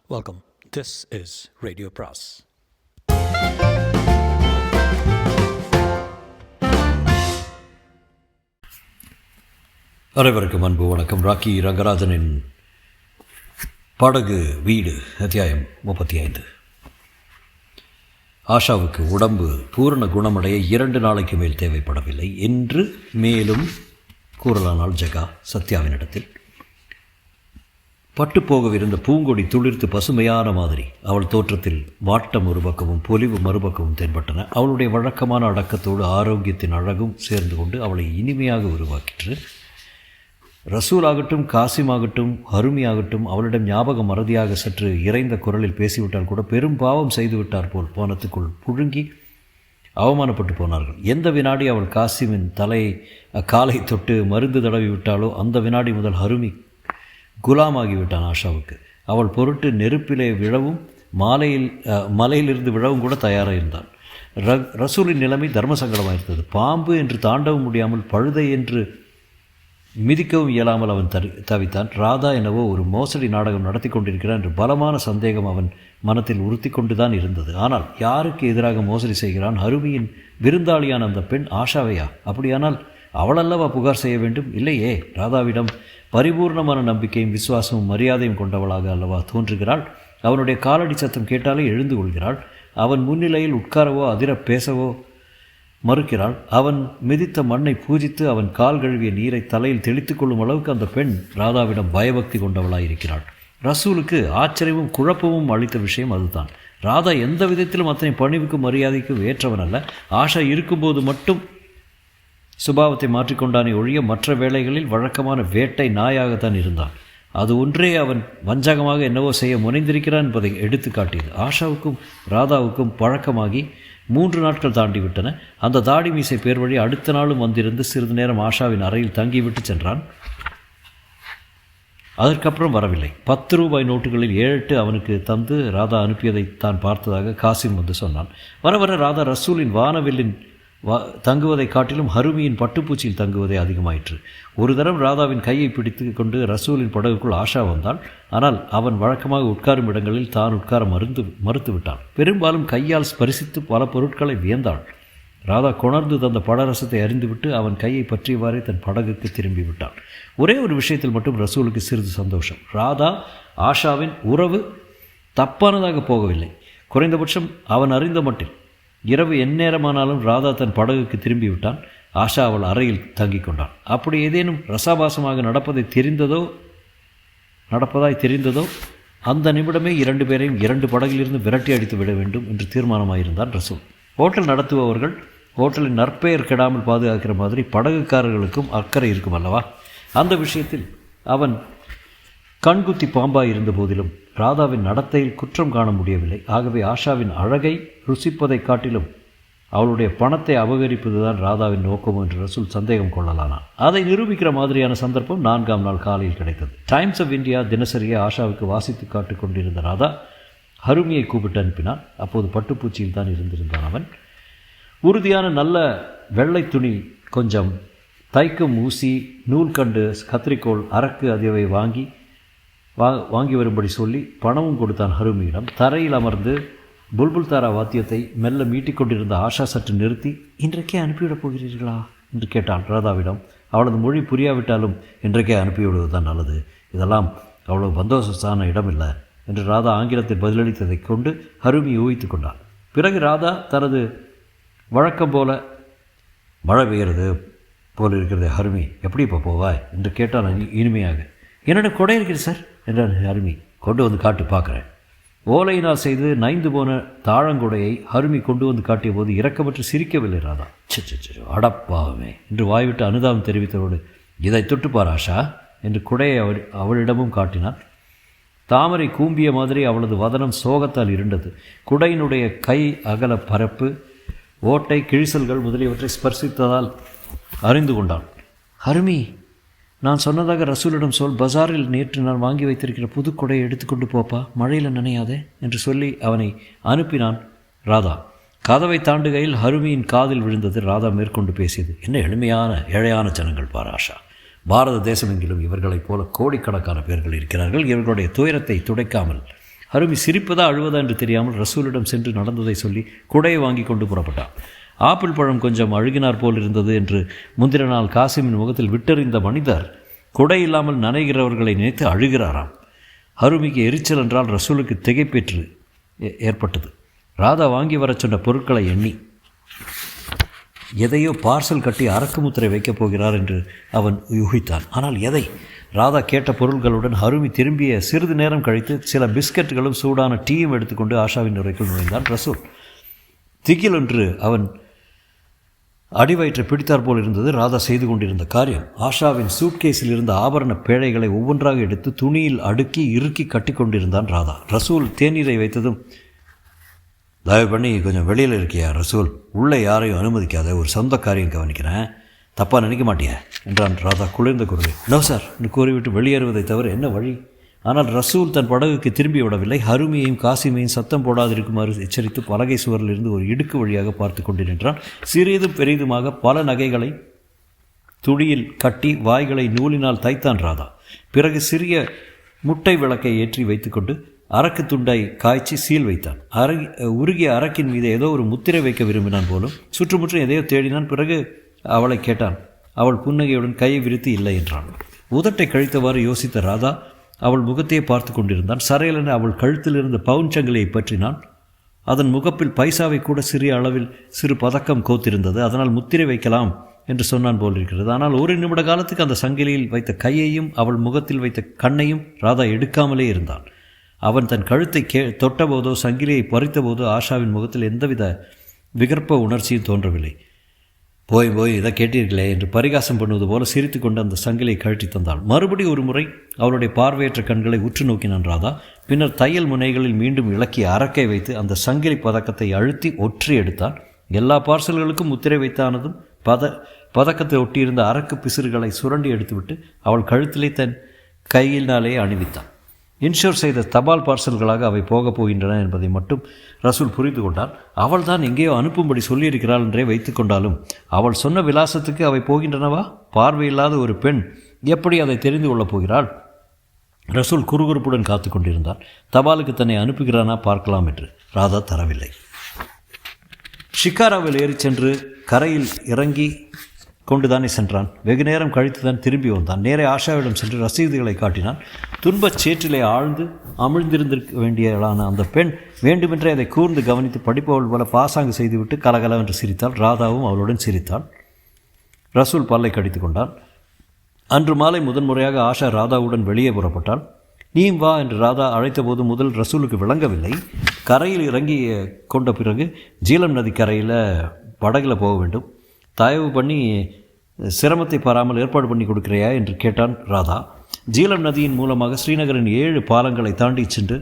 Welcome. This is Radio Pras. அனைவருக்கும் அன்பு வணக்கம். ராக்கி ரங்கராஜனின் படகு வீடு அத்தியாயம் 35. ஆஷாவுக்கு உடம்பு பூரண குணமடைய 2 நாளைக்கு மேல் தேவைப்படவில்லை என்று மேலும் கூறலானால் ஜெகா சத்யாவினிடத்தில். பட்டு போகவிருந்த பூங்கொடி துளிர்த்து பசுமையான மாதிரி அவள் தோற்றத்தில் வாட்டம் ஒரு பக்கமும் பொலிவு மறுபக்கமும் தென்பட்டன. அவளுடைய வழக்கமான அடக்கத்தோடு ஆரோக்கியத்தின் அழகும் சேர்ந்து கொண்டு அவளை இனிமையாக உருவாக்கிற்று. ரசூல் ஆகட்டும், காசிம் ஆகட்டும், ஹருமி ஆகட்டும் அவளிடம் ஞாபகம் மறதியாக சற்று இறைந்த குரலில் பேசிவிட்டால் கூட பெரும் பாவம் செய்துவிட்டார் போல் போனத்துக்குள் புழுங்கி அவமானப்பட்டு போனார்கள். எந்த வினாடி அவள் காசிமின் காலை தொட்டு மருந்து தடவி விட்டாலோ அந்த வினாடி முதல் ஹருமி குலாமாகிவிட்டான் ஆஷாவுக்கு. அவள் பொருட்டு நெருப்பிலே விழவும் மலையிலிருந்து விழவும் கூட தயாராக இருந்தான். ரசூலின் நிலைமை தர்மசங்கடமாக இருந்தது. பாம்பு என்று தாண்டவும் முடியாமல், பழுதை என்று மிதிக்கவும் இயலாமல் அவன் தவித்தான். ராதா என்னவோ ஒரு மோசடி நாடகம் நடத்தி கொண்டிருக்கிறான் என்று பலமான சந்தேகம் அவன் மனத்தில் உறுத்தி கொண்டுதான் இருந்தது. ஆனால் யாருக்கு எதிராக மோசடி செய்கிறான்? ஹருமியின் விருந்தாளியான அந்த பெண் ஆஷாவையா? அப்படியானால் அவளல்லவா புகார் செய்ய வேண்டும்? இல்லையே, ராதாவிடம் பரிபூர்ணமான நம்பிக்கையும் விசுவாசமும் மரியாதையும் கொண்டவளாக அல்லவா தோன்றுகிறாள். அவனுடைய காலடி சத்தம் கேட்டாலே எழுந்து கொள்கிறாள். அவன் முன்னிலையில் உட்காரவோ அதிர பேசவோ மறுக்கிறாள். அவன் மிதித்த மண்ணை பூஜித்து அவன் கால் கழுவிய நீரை தலையில் தெளித்து கொள்ளும் அளவுக்கு அந்த பெண் ராதாவிடம் பயபக்தி கொண்டவளாயிருக்கிறாள். ரசூலுக்கு ஆச்சரியமும் குழப்பமும் அளித்த விஷயம் அதுதான். ராதா எந்த விதத்திலும் அத்தனை பணிவுக்கும் மரியாதைக்கும் ஏற்றவன் அல்ல. ஆஷா இருக்கும்போது மட்டும் சுபாவத்தை மாற்றிக்கொண்டானே ஒழிய மற்ற வேளைகளில் வழக்கமான வேட்டை நாயாகத்தான் இருந்தான். அது ஒன்றே அவன் வஞ்சகமாக என்னவோ செய்ய முனைந்திருக்கிறான் என்பதை எடுத்து காட்டியது. ஆஷாவுக்கும் ராதாவுக்கும் பழக்கமாகி 3 நாட்கள் தாண்டிவிட்டன. அந்த தாடி மீசை பேர் வழி அடுத்த நாளும் வந்திருந்து சிறிது நேரம் ஆஷாவின் அறையில் தங்கிவிட்டு சென்றான். அதற்கப்புறம் வரவில்லை. 10 ரூபாய் நோட்டுகளில் 7-8 அவனுக்கு தந்து ராதா அனுப்பியதை தான் பார்த்ததாக காசிம் வந்து சொன்னான். வர வர ராதா ரசூலின் வானவில்லின் தங்குவதை காட்டிலும் ஹருமியின் பட்டுப்பூச்சியில் தங்குவதே அதிகமாயிற்று. ஒரு தரம் ராதாவின் கையை பிடித்து கொண்டு ரசூலின் படகுக்குள் ஆஷா வந்தாள். ஆனால் அவன் வழக்கமாக உட்காரும் இடங்களில் தான் உட்கார மறுத்து விட்டான். பெரும்பாலும் கையால் ஸ்பரிசித்து பல பொருட்களை வியந்தாள். ராதா கொணர்ந்து தந்த படரசத்தை அறிந்துவிட்டு அவன் கையை பற்றியவாறே தன் படகுக்கு திரும்பி விட்டான். ஒரே ஒரு விஷயத்தில் மட்டும் ரசூலுக்கு சிறிது சந்தோஷம். ராதா ஆஷாவின் உறவு தப்பானதாக போகவில்லை. குறைந்தபட்சம் அவன் அறிந்த மட்டில் இரவு எந்நேரமானாலும் ராதா தன் படகுக்கு திரும்பி விட்டான். ஆஷா அவள் அறையில் தங்கி கொண்டான். அப்படி ஏதேனும் ரசாபாசமாக நடப்பதாய் தெரிந்ததோ அந்த நிமிடமே 2 பேரையும் 2 படகிலிருந்து விரட்டி அடித்து விட வேண்டும் என்று தீர்மானமாயிருந்தான் ரசூல். ஹோட்டல் நடத்துபவர்கள் ஹோட்டலின் நற்பெயர் கெடாமல் பாதுகாக்கிற மாதிரி படகுக்காரர்களுக்கும் அக்கறை இருக்கும் அல்லவா? அந்த விஷயத்தில் அவன் கண்குத்தி பாம்பாய் இருந்த போதிலும் ராதாவின் நடத்தையில் குற்றம் காண முடியவில்லை. ஆகவே ஆஷாவின் அழகை ருசிப்பதை காட்டிலும் அவளுடைய பணத்தை அபகரிப்பதுதான் ராதாவின் நோக்கம் என்று ரசூல் சந்தேகம் கொள்ளலானான். அதை நிரூபிக்கிற மாதிரியான சந்தர்ப்பம் 4ஆம் நாள் காலையில் கிடைத்தது. டைம்ஸ் ஆஃப் இந்தியா தினசரியை ஆஷாவுக்கு வாசித்து காட்டிக் கொண்டிருந்த ராதா ஹருமியை கூப்பிட்டு அனுப்பினான். அப்போது பட்டுப்பூச்சியில் தான் இருந்திருந்தான் அவன். உறுதியான நல்ல வெள்ளை துணி, கொஞ்சம் தைக்கும் ஊசி, நூல்கண்டு, கத்திரிக்கோள், அரக்கு ஆகியவை வாங்கி வரும்படி சொல்லி பணமும் கொடுத்தான் ஹருமியிடம். தரையில் அமர்ந்து புல்புல் தாரா வாத்தியத்தை மெல்ல மீட்டிக்கொண்டிருந்த ஆஷா சற்று நிறுத்தி, இன்றைக்கே அனுப்பிவிடப் போகிறீர்களா என்று கேட்டாள் ராதாவிடம். அவளது மொழி புரியாவிட்டாலும் இன்றைக்கே அனுப்பிவிடுவது தான் நல்லது, இதெல்லாம் அவ்வளவு பந்தோபஸ்தான இடமில்லை என்று ராதா ஆங்கிலத்தில் பதிலளித்ததை கொண்டு ஹருமி ஊகித்து கொண்டாள். பிறகு ராதா தனது வழக்கம் போல, மழை பெய்கிறது போல் இருக்கிறது ஹருமி, எப்படி இப்போ போவாய் என்று கேட்டான் இனிமையாக. என்னிடம் கொடை இருக்கிறது சார் என்றான் ஹருமி. கொண்டு வந்து காட்டு பார்க்குறேன். ஓலையினால் செய்து நைந்து போன தாழங்குடையை ஹருமி கொண்டு வந்து காட்டிய போது இரக்கமற்று சிரிக்கவில்லை ராதா. அடப்பாவமே என்று வாய்விட்டு அனுதாபம் தெரிவித்தவரோடு, இதை தொட்டுப்பார் ஆஷா என்று குடையை அவளிடமும் காட்டினான். தாமரை கூம்பிய மாதிரி அவளது வதனம் சோகத்தால் இருண்டது. குடையினுடைய கை அகல பரப்பு, ஓட்டை, கிழிசல்கள் முதலியவற்றை ஸ்பர்சித்ததால் அறிந்து கொண்டாள். ஹருமி, நான் சொன்னதாக ரசூலிடம் சொல், பஜாரில் நேற்று நான் வாங்கி வைத்திருக்கிற புதுக்கொடையை எடுத்துக்கொண்டு போப்பா, மழையில் நனையாதே என்று சொல்லி அவனை அனுப்பினான் ராதா. கதவை தாண்டுகையில் ஹருமியின் காதில் விழுந்தது. ராதா மேற்கொண்டு பேசியது, என்ன எளிமையான ஏழையான ஜனங்கள் பார் ஆஷா. பாரத தேசமெங்கிலும் இவர்களைப் போல கோடிக்கணக்கான பேர்கள் இருக்கிறார்கள். இவர்களுடைய துயரத்தை துடைக்காமல் ஹருமி சிரிப்பதா அழுவதா என்று தெரியாமல் ரசூலிடம் சென்று நடந்ததை சொல்லி குடையை வாங்கி கொண்டு புறப்பட்டான். ஆப்பிள் பழம் கொஞ்சம் அழுகினார் போல் இருந்தது என்று முந்தின நாள் காசிமின் முகத்தில் விட்டெறிந்த மனிதர் குடை இல்லாமல் நனைகிறவர்களை நினைத்து அழுகிறாராம். ஹருமிக்கு எரிச்சல் என்றால் ரசூலுக்கு திகைப்பேற்று ஏற்பட்டது. ராதா வாங்கி வரச் சொன்ன பொருட்களை எண்ணி எதையோ பார்சல் கட்டி அரக்கு முத்திரை வைக்கப் போகிறார் என்று அவன் யூகித்தான். ஆனால் எதை? ராதா கேட்ட பொருள்களுடன் ஹருமி திரும்பிய சிறிது நேரம் கழித்து சில பிஸ்கட்டுகளும் சூடான டீயும் எடுத்துக்கொண்டு ஆஷாவின் உரைக்குள் நுழைந்தான் ரசூல். திகில் என்று அவன் அடிவயிற்றை பிடித்தார் போல் இருந்தது ராதா செய்து கொண்டிருந்த காரியம். ஆஷாவின் சூட்கேஸில் இருந்த ஆபரண பேழைகளை ஒவ்வொன்றாக எடுத்து துணியில் அடுக்கி இறுக்கி கட்டி கொண்டிருந்தான் ராதா. ரசூல் தேநீரை வைத்ததும், தயவு பண்ணி கொஞ்சம் வெளியில் இருக்கியா ரசூல், உள்ளே யாரையும் அனுமதிக்காத, ஒரு சொந்த காரியம் கவனிக்கிறேன், தப்பாக நினைக்க மாட்டியா என்றான் ராதா குளிர்ந்த குரலில். நோ சார் என்று கூறிவிட்டு வெளியேறுவதை தவிர என்ன வழி? ஆனால் ரசூல் தன் படகுக்கு திரும்பி விடவில்லை. ஹருமியையும் காசிமையும் சத்தம் போடாதிருக்குமாறு எச்சரித்து பலகை சுவரிலிருந்து ஒரு இடுக்கு வழியாக பார்த்து கொண்டிருந்தான். சிறிதும் பெரிதுமாக பல நகைகளை துணியில் கட்டி வாய்களை நூலினால் தைத்தான் ராதா. பிறகு சிறிய முட்டை விளக்கை ஏற்றி வைத்துக்கொண்டு அரக்கு துண்டை காய்ச்சி சீல் வைத்தான். உருகிய அரக்கின் மீது ஏதோ ஒரு முத்திரை வைக்க விரும்பினான் போலும். சுற்றுமுற்றும் எதையோ தேடினான். பிறகு அவளை கேட்டான். அவள் புன்னகையுடன் கையை விரித்து இல்லை என்றான். உதட்டை கழித்தவாறு யோசித்த ராதா அவள் முகத்தையே பார்த்து கொண்டிருந்தான். சரையலென அவள் கழுத்தில் இருந்த பவுன் சங்கிலியை பற்றினான். அதன் முகப்பில் பைசாவை கூட சிறிய அளவில் சிறு பதக்கம் கோத்திருந்தது. அதனால் முத்திரை வைக்கலாம் என்று சொன்னான் போல் இருக்கிறது. ஆனால் ஒரு நிமிட காலத்துக்கு அந்த சங்கிலியில் வைத்த கையையும் அவள் முகத்தில் வைத்த கண்ணையும் ராதா எடுக்காமலே இருந்தான். அவன் தன் கழுத்தை தொட்டபோதோ சங்கிலியை பறித்தபோதோ ஆஷாவின் முகத்தில் எந்தவித விகற்ப உணர்ச்சியும் தோன்றவில்லை. போய் இதை கேட்டீர்களே என்று பரிகாசம் பண்ணுவது போல சிரித்து கொண்டு அந்த சங்கிலியை கழட்டி தந்தாள். மறுபடி ஒரு முறை அவளுடைய பார்வையற்ற கண்களை உற்று நோக்கினான் ராதா. பின்னர் தையல் முனைகளில் மீண்டும் இலக்கிய அரக்கை வைத்து அந்த சங்கிலி பதக்கத்தை அழுத்தி ஒற்றி எடுத்தான். எல்லா பார்சல்களுக்கும் முத்திரை வைத்தானதும் பதக்கத்தை ஒட்டியிருந்த அரக்கு பிசிறுகளை சுரண்டி எடுத்துவிட்டு அவள் கழுத்திலே தன் கையினாலே அணிவித்தான். இன்ஷூர் செய்த தபால் பார்சல்களாக அவை போகப் போகின்றன என்பதை மட்டும் ரசூல் புரிந்து கொண்டார். அவள் தான் எங்கேயோ அனுப்பும்படி சொல்லியிருக்கிறாள் என்றே வைத்து கொண்டாலும் அவள் சொன்ன விலாசத்துக்கு அவை போகின்றனவா? பார்வையில்லாத ஒரு பெண் எப்படி அதை தெரிந்து கொள்ளப் போகிறாள்? ரசூல் குறுகுறுப்புடன் காத்து கொண்டிருந்தார். தபாலுக்கு தன்னை அனுப்புகிறானா பார்க்கலாம் என்று. ராதா தரவில்லை. ஷிகாராவில் ஏறி சென்று கரையில் இறங்கி கொண்டுதானே சென்றான். வெகு நேரம் கழித்துதான் திரும்பி வந்தான். நேரே ஆஷாவிடம் சென்று ரசீதுகளை காட்டினான். துன்பச் சேற்றிலே ஆழ்ந்து அமிழ்ந்திருந்திருக்க வேண்டியவளான அந்த பெண் வேண்டுமென்றே அதை கூர்ந்து கவனித்து படிப்பவள் போல பாசாங்கு செய்துவிட்டு கலகலவென்று சிரித்தாள். ராதாவும் அவளுடன் சிரித்தாள். ரசூல் பல்லை கடித்து கொண்டான். அன்று மாலை முதன்முறையாக ஆஷா ராதாவுடன் வெளியே புறப்பட்டாள். நீயும் வா என்று ராதா அழைத்தபோது முதல் ரசூலுக்கு விளங்கவில்லை. கரையில் இறங்கி கொண்ட பிறகு ஜீலம் நதி கரையில் படகில் போக வேண்டும். தயவு பண்ணி சிரமத்தை பாராமல் ஏற்பாடு பண்ணி கொடுக்கிறையா என்று கேட்டான் ராதா. ஜீலம் நதியின் மூலமாக ஸ்ரீநகரின் 7 பாலங்களை தாண்டி சென்று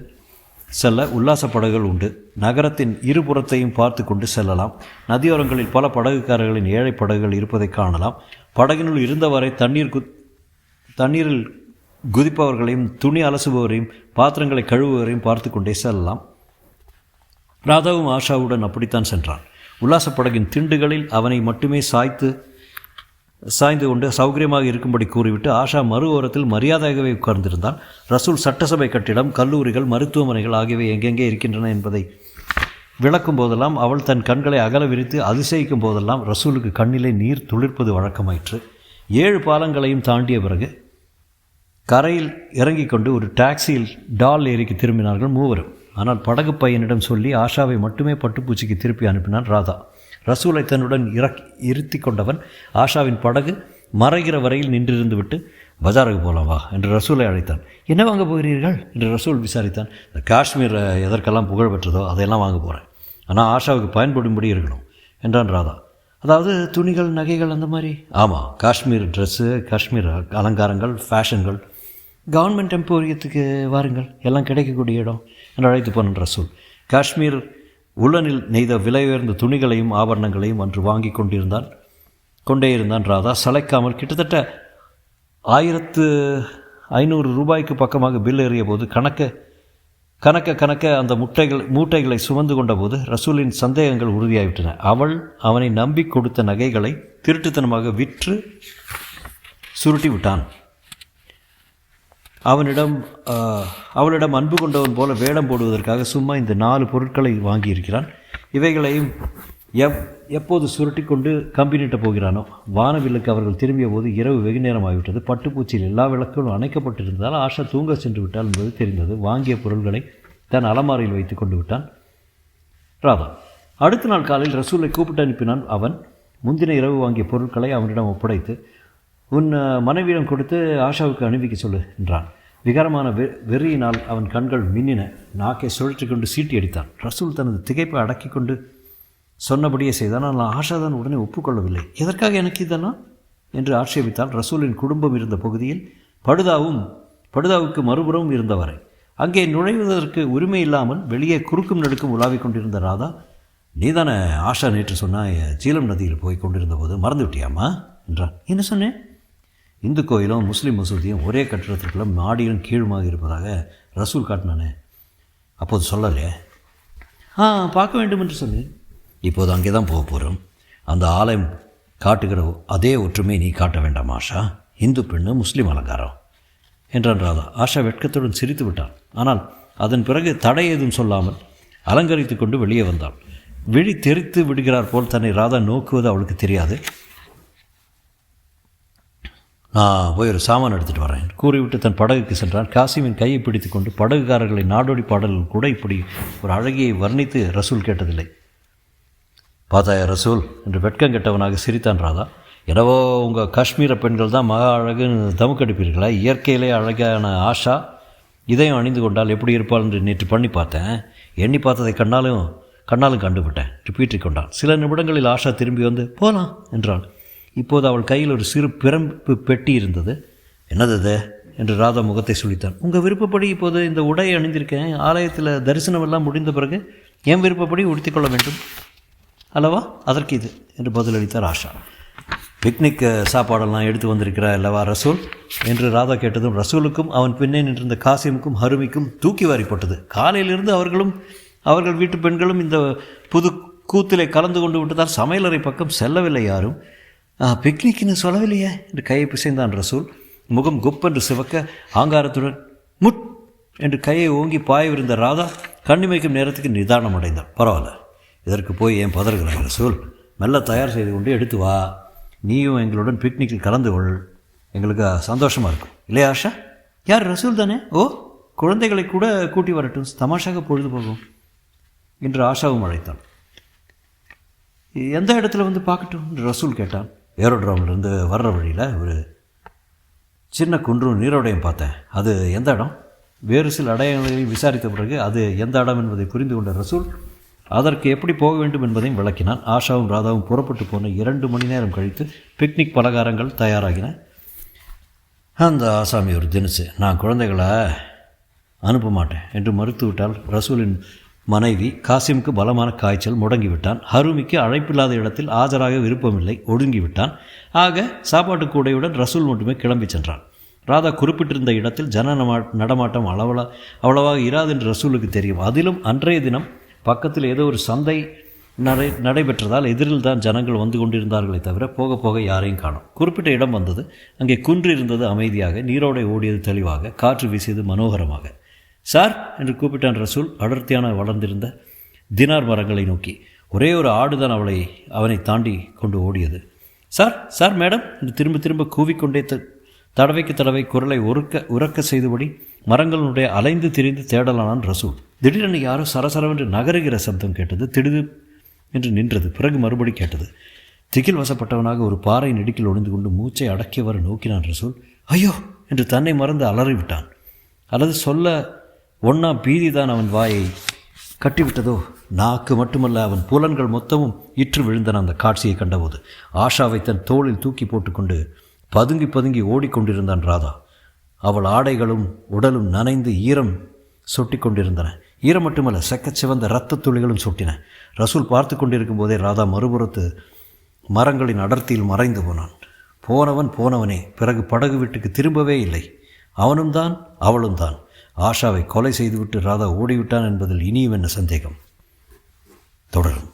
செல்ல உல்லாச படகுகள் உண்டு. நகரத்தின் இருபுறத்தையும் பார்த்து கொண்டு செல்லலாம். நதியோரங்களில் பல படகுக்காரர்களின் ஏழை படகுகள் இருப்பதை காணலாம். படகினுள் இருந்தவரை தண்ணீரில் குதிப்பவர்களையும் துணி அலசுபவரையும் பாத்திரங்களை கழுவுவரையும் பார்த்து கொண்டே செல்லலாம். ராதாவும் ஆஷாவுடன் அப்படித்தான் சென்றான். உல்லாசப் படகின் திண்டுகளில் அவனை மட்டுமே சாய்ந்து கொண்டு சௌகரியமாக இருக்கும்படி கூறிவிட்டு ஆஷா மறு ஓரத்தில் மரியாதையாகவே உட்கார்ந்திருந்தான். ரசூல் சட்டசபை கட்டிடம், கல்லூரிகள், மருத்துவமனைகள் ஆகியவை எங்கெங்கே இருக்கின்றன என்பதை விளக்கும் போதெல்லாம் அவள் தன் கண்களை அகல விரித்து அதிசயிக்கும் போதெல்லாம் ரசூலுக்கு கண்ணிலே நீர் துளிர்ப்பது வழக்கமாயிற்று. 7 பாலங்களையும் தாண்டிய பிறகு கரையில் இறங்கிக் கொண்டு ஒரு டாக்ஸியில் டால் ஏரிக்கு திரும்பினார்கள் மூவரும். ஆனால் படகு பையனிடம் சொல்லி ஆஷாவை மட்டுமே பட்டுப்பூச்சிக்கு திருப்பி அனுப்பினான் ராதா. ரசூலை தன்னுடன் இருத்தி கொண்டவன் ஆஷாவின் படகு மறைகிற வரையில் நின்றிருந்து விட்டு பஜாருக்கு போகலாம் வா என்று ரசூலை அழைத்தான். என்ன வாங்க போகிறீர்கள் என்று ரசூல் விசாரித்தான். இந்த காஷ்மீர் எதற்கெல்லாம் புகழ் பெற்றதோ அதையெல்லாம் வாங்க போகிறேன். ஆனால் ஆஷாவுக்கு பயன்படும்படி இருக்கணும் என்றான் ராதா. அதாவது துணிகள், நகைகள் அந்த மாதிரி? ஆமாம், காஷ்மீர் ட்ரெஸ்ஸு, காஷ்மீர் அலங்காரங்கள், ஃபேஷன்கள். கவர்மெண்ட் எம்போரியத்துக்கு வாருங்கள், எல்லாம் கிடைக்கக்கூடிய இடம் என்று அழைத்து போனான் ரசூல். காஷ்மீர் உலனில் நெய்த விலை உயர்ந்த துணிகளையும் ஆபரணங்களையும் அன்று வாங்கி கொண்டே இருந்தான் ராதா. சளைக்காமல் கிட்டத்தட்ட 1500 ரூபாய்க்கு பக்கமாக பில் ஏறிய போது கணக்க அந்த மூட்டைகளை சுமந்து கொண்ட போது ரசூலின் சந்தேகங்கள் உறுதியாகிவிட்டன. அவனை நம்பி கொடுத்த நகைகளை திருட்டுத்தனமாக விற்று சுருட்டி விட்டான். அவளிடம் அன்பு கொண்டவன் போல வேடம் போடுவதற்காக சும்மா இந்த 4 பொருட்களை வாங்கியிருக்கிறான். இவைகளையும் எப்போது சுருட்டி கொண்டு கம்பெனிட்ட போகிறானோ. வானவில்லுக்கு அவர்கள் திரும்பிய போது இரவு வெகு நேரம் ஆகிவிட்டது. பட்டுப்பூச்சியில் எல்லா விளக்குகளும் அணைக்கப்பட்டிருந்ததால் ஆஷா தூங்க சென்று விட்டாள் என்பது தெரிந்தது. வாங்கிய பொருள்களை தன் அலமாரியில் வைத்து கொண்டு விட்டான் ராதா. அடுத்த நாள் காலையில் ரசூலை கூப்பிட்டு அனுப்பினான். அவன் முந்தின இரவு வாங்கிய பொருட்களை அவனிடம் ஒப்படைத்து, உன் மனைவியிடம் கொடுத்து ஆஷாவுக்கு அனுப்பிக்க சொல்லு என்றான். விகாரமான வெறியினால் அவன் கண்கள் மின்னின. நாக்கை சுழற்றி கொண்டு சீட்டி அடித்தான். ரசூல் தனது திகைப்பை அடக்கி கொண்டு சொன்னபடியே செய்தான். ஆனால் ஆஷா தான் உடனே ஒப்புக்கொள்ளவில்லை. எதற்காக எனக்கு இதெல்லாம் என்று ஆட்சேபித்தால். ரசூலின் குடும்பம் இருந்த பகுதியில் படுதாவுக்கு மறுபுறம் இருந்தவரை அங்கே நுழைவதற்கு உரிமை இல்லாமல் வெளியே குறுக்கும் நடுக்கும் உலாவிக் கொண்டிருந்த ராதா, நீதானே ஆஷா நேற்று சொன்னாய் ஜீலம் நதியில் போய் கொண்டிருந்த போது மறந்து விட்டியாமா என்றான். என்ன சொன்னேன்? இந்து கோயிலும் முஸ்லீம் மசூதியும் ஒரே கட்டிடத்திற்குள்ள மாடியிலும் கீழுமாக இருப்பதாக ரசூல் காட்டினானே, அப்போது சொல்லலையே? பார்க்க வேண்டும் என்று சொன்னேன். இப்போது அங்கே தான் போக போகிறோம். அந்த ஆலயம் காட்டுகிற அதே ஒற்றுமை நீ காட்ட வேண்டாம் ஆஷா. இந்து பெண்ணு, முஸ்லீம் அலங்காரம் என்றான் ராதா. ஆஷா வெட்கத்துடன் சிரித்து விட்டாள். ஆனால் அதன் பிறகு தடை ஏதும் சொல்லாமல் அலங்கரித்து கொண்டு வெளியே வந்தாள். விழி தெரித்து விடுகிறார் போல் தன்னை ராதா நோக்குவது அவளுக்கு தெரியாது. நான் போய் ஒரு சாமான் எடுத்துகிட்டு வரேன் கூறிவிட்டு தன் படகுக்கு சென்றான். காசிமின் கையை பிடித்து கொண்டு படகுக்காரர்களை நாடோடி பாடல்கள் கூட இப்படி ஒரு அழகியை வர்ணித்து ரசூல் கேட்டதில்லை. பார்த்தாயா ரசூல் என்று வெட்கம் கெட்டவனாக சிரித்தான் ராதா. எனவோ உங்கள் காஷ்மீர பெண்கள் தான் மகா அழகுன்னு தமுக்கடிப்பீர்களா? இயற்கையிலே அழகான ஆஷா இதையும் அணிந்து கொண்டால் எப்படி இருப்பாள் என்று நேற்று பண்ணி பார்த்தேன். எண்ணி பார்த்ததை கண்ணாலும் கண்டுபிட்டேன் ரிப்பீட்டிக் கொண்டான். சில நிமிடங்களில் ஆஷா திரும்பி வந்து போகலாம் என்றாள். இப்போது அவள் கையில் ஒரு சிறு பிரம்பு பெட்டி இருந்தது. என்னது அது என்று ராதா முகத்தை சுழித்தான். உங்கள் விருப்பப்படி இப்போது இந்த உடையை அணிந்திருக்கேன். ஆலயத்தில் தரிசனமெல்லாம் முடிந்த பிறகு என் விருப்பப்படி உடுத்திக்கொள்ள வேண்டும் அல்லவா? அதற்கு இது என்று பதிலளித்தார் ஆஷா. பிக்னிக் சாப்பாடெல்லாம் எடுத்து வந்திருக்கிறா அல்லவா ரசூல் என்று ராதா கேட்டதும் ரசூலுக்கும் அவன் பின்னே நின்றிருந்த காசிமுக்கும் ஹருமிக்கும் தூக்கி வாரி போட்டது. காலையிலிருந்து அவர்கள் வீட்டு பெண்களும் இந்த புது கூத்திலே கலந்து கொண்டு விட்டதால் சமையலறை பக்கம் செல்லவில்லை யாரும். பிக்னிக்னு சொல்லவில்லையே என்று கையை பிசைந்தான் ரசூல். முகம் குப்பென்று சிவக்க ஆங்காரத்துடன் முட் என்று கையை ஓங்கி பாயவிருந்த ராதா கண்ணிமைக்கும் நேரத்துக்கு நிதானம் அடைந்தான். பரவாயில்ல, இதற்கு போய் ஏன் பதறுகிறாய் ரசூல்? மெல்ல தயார் செய்து கொண்டு எடுத்து வா. நீயும் எங்களுடன் பிக்னிக்கில் கலந்து கொள். எங்களுக்கு சந்தோஷமாக இருக்கும் இல்லையா ஆஷா? யார் ரசூல் தானே? ஓ, குழந்தைகளை கூட கூட்டி வரட்டும், தமாஷாக பொழுது போகும் என்று ஆஷாவும் அழைத்தான். எந்த இடத்துல வந்து பார்க்கட்டும் என்று ரசூல் கேட்டான். ஏரோட்ராமிலிருந்து வர்ற வழியில் ஒரு சின்ன குன்றும் நீரோடையும் பார்த்தேன். அது எந்த இடம்? வேறு சில அடையாளங்களை விசாரித்த பிறகு அது எந்த இடம் என்பதை புரிந்து கொண்ட ரசூல் அதற்கு எப்படி போக வேண்டும் என்பதையும் விளக்கினான். ஆஷாவும் ராதாவும் புறப்பட்டு போன 2 மணி நேரம் கழித்து பிக்னிக் பலகாரங்கள் தயாராகின. அந்த ஆசாமி ஒரு தினசு, நான் குழந்தைகளை அனுப்ப மாட்டேன் என்று மறுத்துவிட்டால் ரசூலின் மனைவி. காசிமுக்கு பலமான காய்ச்சல், முடங்கிவிட்டான். ஹருமிக்கு அழைப்பில்லாத இடத்தில் ஆஜராக விருப்பமில்லை, ஒடுங்கிவிட்டான். ஆக சாப்பாட்டு கூடையுடன் ரசூல் மட்டுமே கிளம்பி சென்றான். ராதா குறிப்பிட்டிருந்த இடத்தில் ஜன நடமாட்டம் அவ்வளவாக இராது என்று ரசூலுக்கு தெரியும். அதிலும் அன்றைய தினம் பக்கத்தில் ஏதோ ஒரு சந்தை நடைபெற்றதால் எதிரில் தான் ஜனங்கள் வந்து கொண்டிருந்தார்களே தவிர போக போக யாரையும் காணோம். குறிப்பிட்ட இடம் வந்தது. அங்கே குன்று இருந்தது அமைதியாக, நீரோடை ஓடியது தெளிவாக, காற்று வீசியது மனோகரமாக. சார் என்று கூப்பிட்டான் ரசூல் அடர்த்தியான வளர்ந்திருந்த தினார் மரங்களை நோக்கி. ஒரே ஒரு ஆடுதான் அவனை தாண்டி கொண்டு ஓடியது. சார் சார் மேடம் என்று திரும்ப திரும்ப கூவிக்கொண்டே தடவைக்கு தடவை குரலை உறக்க செய்தபடி மரங்களுடைய அலைந்து திரிந்து தேடலானான் ரசூல். திடீரென யாரோ சரசரவென்று நகருகிற சப்தம் கேட்டது. திடுது என்று நின்றது. பிறகு மறுபடி கேட்டது. திகில் வசப்பட்டவனாக ஒரு பாறை நெடுக்கில் ஒளிந்து கொண்டு மூச்சை அடக்கியவாறு நோக்கினான் ரசூல். ஐயோ என்று தன்னை மறந்து அலறிவிட்டான். அல்லது சொல்ல ஒன்னா பீதிதான் அவன் வாயை கட்டிவிட்டதோ? நாக்கு மட்டுமல்ல, அவன் புலன்கள் மொத்தமும் இற்று விழுந்தன அந்த காட்சியை கண்டபோது. ஆஷாவை தன் தோளில் தூக்கி போட்டுக்கொண்டு பதுங்கி பதுங்கி ஓடிக்கொண்டிருந்தான் ராதா. அவள் ஆடைகளும் உடலும் நனைந்து ஈரம் சொட்டி கொண்டிருந்தன. ஈரம் மட்டுமல்ல, செக்கச்சிவந்த இரத்த துளிகளும் சொட்டின. ரசூல் பார்த்து கொண்டிருக்கும் போதே ராதா மறுபுறத்து மரங்களின் அடர்த்தியில் மறைந்து போனான். போனவனே. பிறகு படகு வீட்டுக்கு திரும்பவே இல்லை. அவனும் தான் அவளும் தான். ஆஷாவை கொலை செய்துவிட்டு ராதா ஓடிவிட்டான் என்பதில் இனியும் என்ன சந்தேகம்? தொடரும்.